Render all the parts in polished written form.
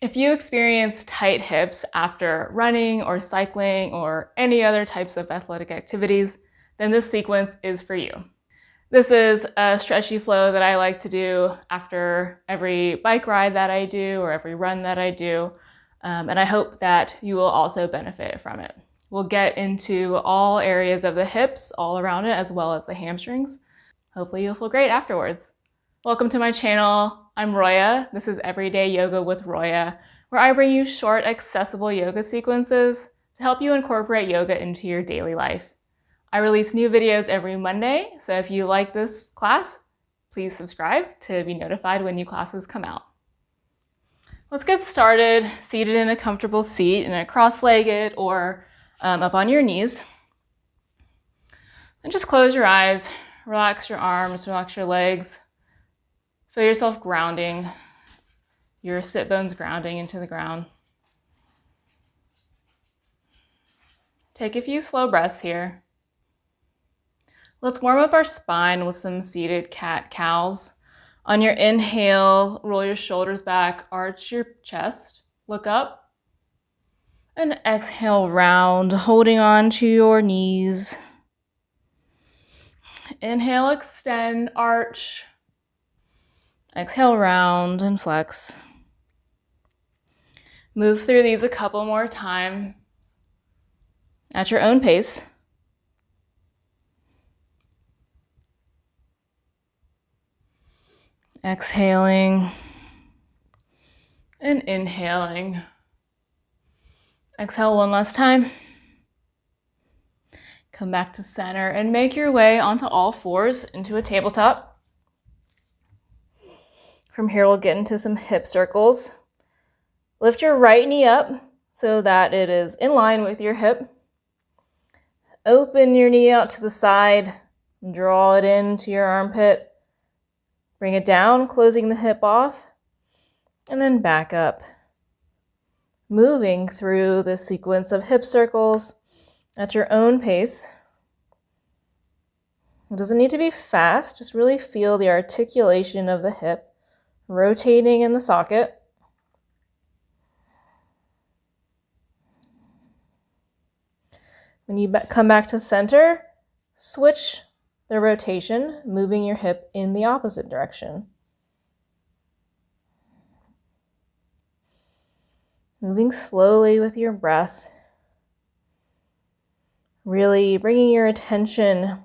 If you experience tight hips after running or cycling or any other types of athletic activities, then this sequence is for you. This is a stretchy flow that I like to do after every bike ride that I do or every run that I do, and I hope that you will also benefit from it. We'll get into all areas of the hips all around it, as well as the hamstrings. Hopefully you'll feel great afterwards. Welcome to my channel. I'm Roya. This is Everyday Yoga with Roya, where I bring you short, accessible yoga sequences to help you incorporate yoga into your daily life. I release new videos every Monday, so if you like this class, please subscribe to be notified when new classes come out. Let's get started seated in a comfortable seat, in a cross-legged or up on your knees. And just close your eyes, relax your arms, relax your legs. Feel yourself grounding, your sit bones grounding into the ground. Take a few slow breaths here. Let's warm up our spine with some seated cat-cows. On your inhale, roll your shoulders back, arch your chest, look up. And exhale, round, holding on to your knees. Inhale, extend, arch. Exhale, round and flex. Move through these a couple more times at your own pace. Exhaling and inhaling. Exhale one last time. Come back to center and make your way onto all fours into a tabletop. From here, we'll get into some hip circles. Lift your right knee up so that it is in line with your hip. Open your knee out to the side. Draw it into your armpit. Bring it down, closing the hip off, and then back up. Moving through the sequence of hip circles at your own pace. It doesn't need to be fast, just really feel the articulation of the hip rotating in the socket. When you come back to center, switch the rotation, moving your hip in the opposite direction. Moving slowly with your breath, really bringing your attention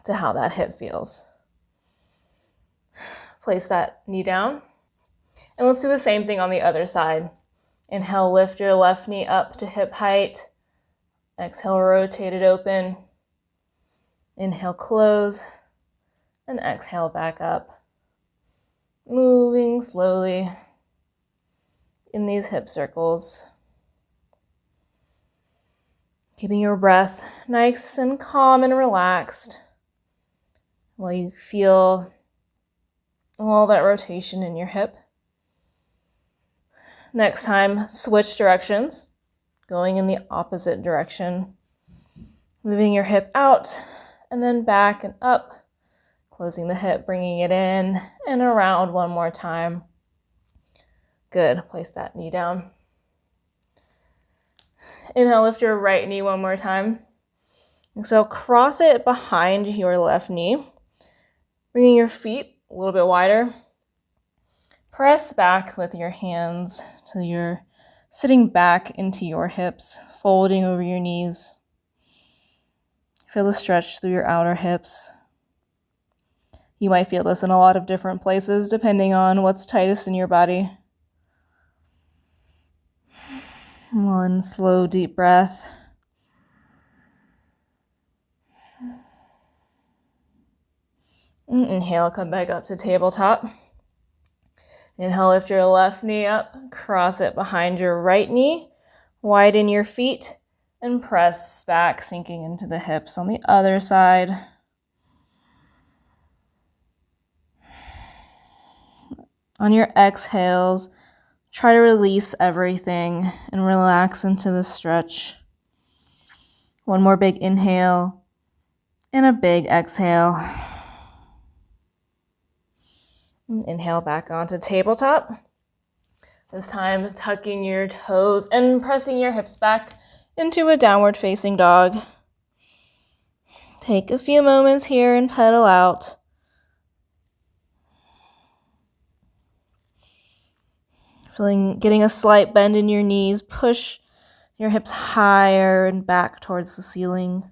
to how that hip feels. Place that knee down. And let's do the same thing on the other side. Inhale, lift your left knee up to hip height. Exhale, rotate it open. Inhale, close. And exhale, back up. Moving slowly in these hip circles. Keeping your breath nice and calm and relaxed while you feel all that rotation in your hip. Next time, switch directions, going in the opposite direction. Moving your hip out and then back and up, closing the hip, bringing it in and around one more time. Good, place that knee down. Inhale, lift your right knee one more time. Exhale, cross it behind your left knee, bringing your feet a little bit wider. Press back with your hands till you're sitting back into your hips, folding over your knees. Feel the stretch through your outer hips. You might feel this in a lot of different places depending on what's tightest in your body. One slow, deep breath. Inhale, come back up to tabletop. Inhale, lift your left knee up, cross it behind your right knee, widen your feet, and press back, sinking into the hips on the other side. On your exhales, try to release everything and relax into the stretch. One more big inhale and a big exhale. Inhale back onto tabletop. This time, tucking your toes and pressing your hips back into a downward facing dog. Take a few moments here and pedal out. Getting a slight bend in your knees. Push your hips higher and back towards the ceiling.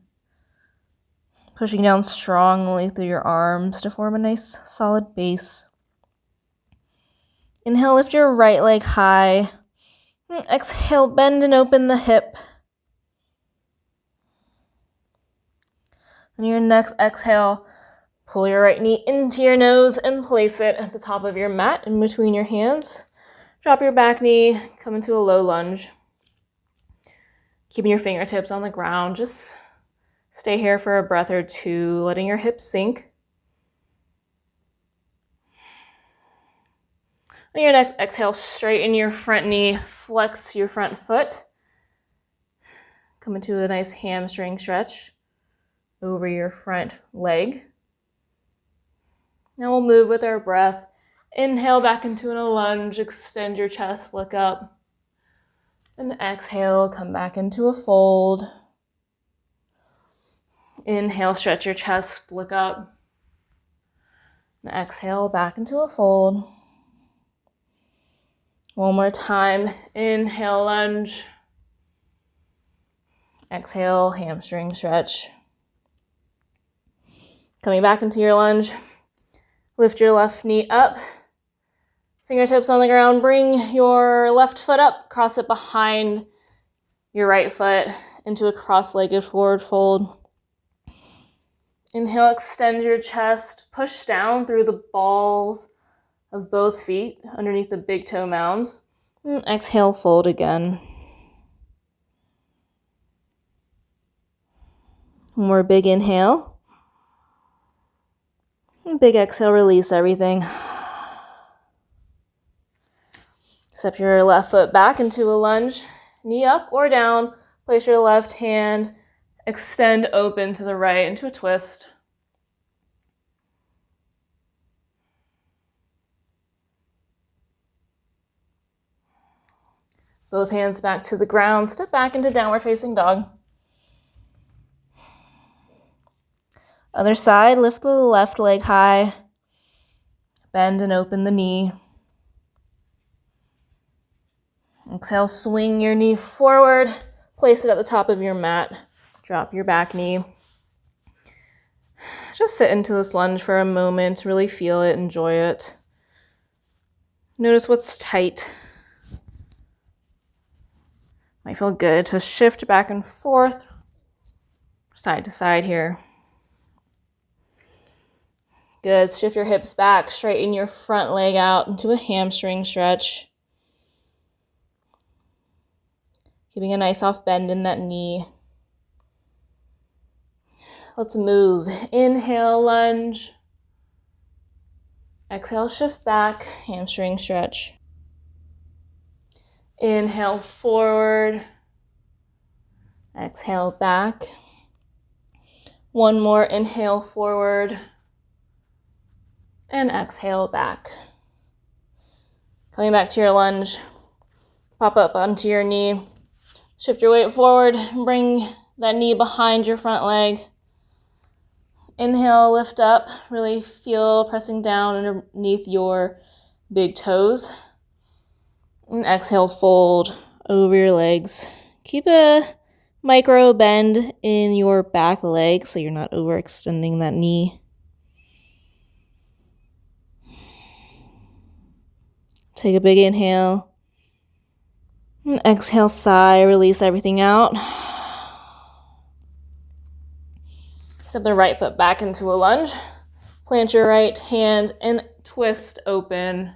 Pushing down strongly through your arms to form a nice solid base. Inhale, lift your right leg high. Exhale, bend and open the hip. On your next exhale, pull your right knee into your nose and place it at the top of your mat in between your hands. Drop your back knee, come into a low lunge. Keeping your fingertips on the ground, just stay here for a breath or two, letting your hips sink. On your next exhale, straighten your front knee, flex your front foot. Come into a nice hamstring stretch over your front leg. Now we'll move with our breath. Inhale back into a lunge, extend your chest, look up. And exhale, come back into a fold. Inhale, stretch your chest, look up. And exhale, back into a fold. One more time. Inhale, lunge. Exhale, hamstring stretch. Coming back into your lunge. Lift your left knee up. Fingertips on the ground. Bring your left foot up. Cross it behind your right foot into a cross-legged forward fold. Inhale, extend your chest. Push down through the balls of both feet underneath the big toe mounds. And exhale, fold again. One more big inhale. And big exhale, release everything. Step your left foot back into a lunge. Knee up or down. Place your left hand. Extend open to the right into a twist. Both hands back to the ground. Step back into downward facing dog. Other side, lift the left leg high. Bend and open the knee. Exhale, swing your knee forward. Place it at the top of your mat. Drop your back knee. Just sit into this lunge for a moment. Really feel it, enjoy it. Notice what's tight. Might feel good to shift back and forth, side to side here. Good. Shift your hips back. Straighten your front leg out into a hamstring stretch. Keeping a nice soft bend in that knee. Let's move. Inhale, lunge. Exhale, shift back, hamstring stretch. Inhale, forward. Exhale, back. One more. Inhale, forward. And exhale, back. Coming back to your lunge. Pop up onto your knee. Shift your weight forward. Bring that knee behind your front leg. Inhale, lift up. Really feel pressing down underneath your big toes. And exhale, fold over your legs. Keep a micro bend in your back leg so you're not overextending that knee. Take a big inhale. And exhale, sigh, release everything out. Step the right foot back into a lunge. Plant your right hand and twist open.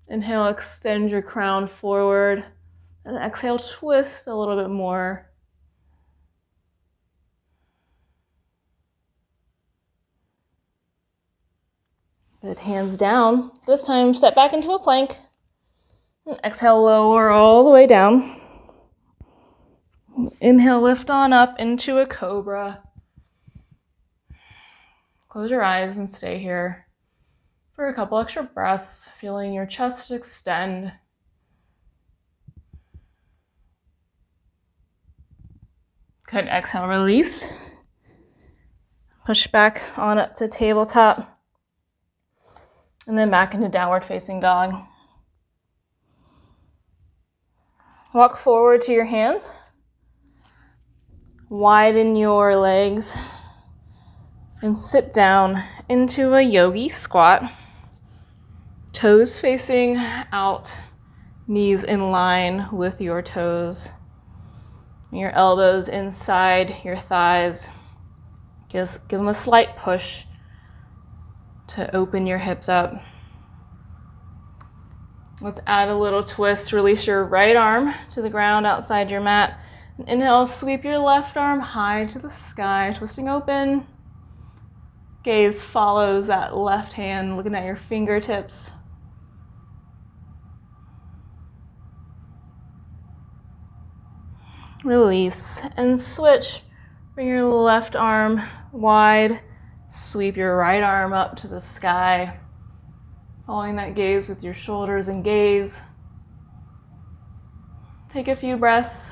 Inhale, extend your crown forward. And exhale, twist a little bit more. Good, hands down. This time, step back into a plank. And exhale, lower all the way down. Inhale, lift on up into a cobra. Close your eyes and stay here for a couple extra breaths, feeling your chest extend. Good, exhale, release. Push back on up to tabletop. And then back into downward facing dog. Walk forward to your hands. Widen your legs. And sit down into a yogi squat. Toes facing out, knees in line with your toes. Your elbows inside your thighs. Just give them a slight push to open your hips up. Let's add a little twist. Release your right arm to the ground outside your mat. Inhale, sweep your left arm high to the sky, twisting open. Gaze follows that left hand, looking at your fingertips. Release and switch. Bring your left arm wide. Sweep your right arm up to the sky. Following that gaze with your shoulders and gaze. Take a few breaths.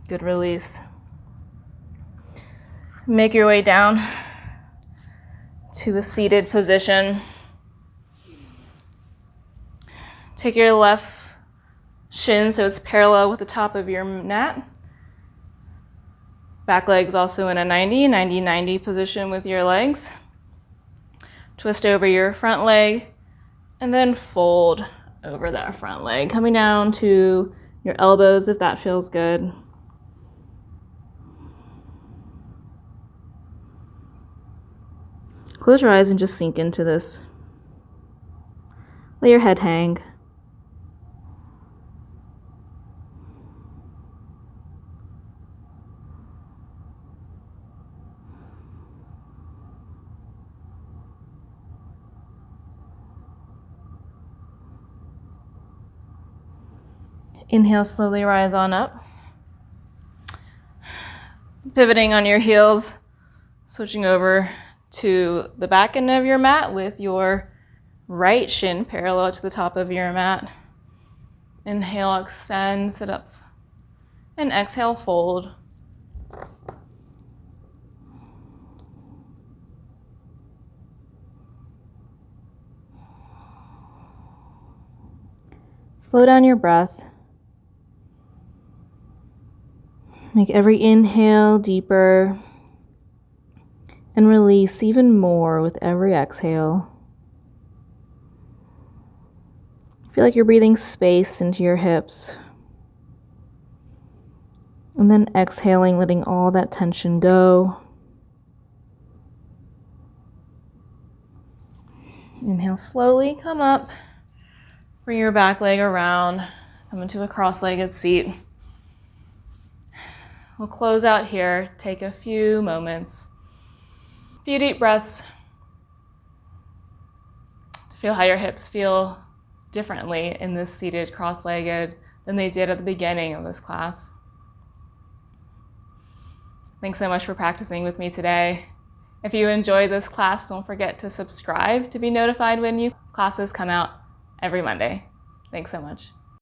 Good release. Make your way down to a seated position. Take your left shin so it's parallel with the top of your mat. Back leg's also in a 90-90 position with your legs. Twist over your front leg and then fold over that front leg, coming down to your elbows if that feels good. Close your eyes and just sink into this. Let your head hang. Inhale, slowly rise on up. Pivoting on your heels, switching over to the back end of your mat with your right shin parallel to the top of your mat. Inhale, extend, sit up, and exhale, fold. Slow down your breath. Make every inhale deeper and release even more with every exhale. Feel like you're breathing space into your hips. And then exhaling, letting all that tension go. Inhale slowly, come up. Bring your back leg around. Come into a cross-legged seat. We'll close out here. Take a few moments. A few deep breaths to feel how your hips feel differently in this seated cross-legged than they did at the beginning of this class. Thanks so much for practicing with me today. If you enjoyed this class, don't forget to subscribe to be notified when new classes come out every Monday. Thanks so much.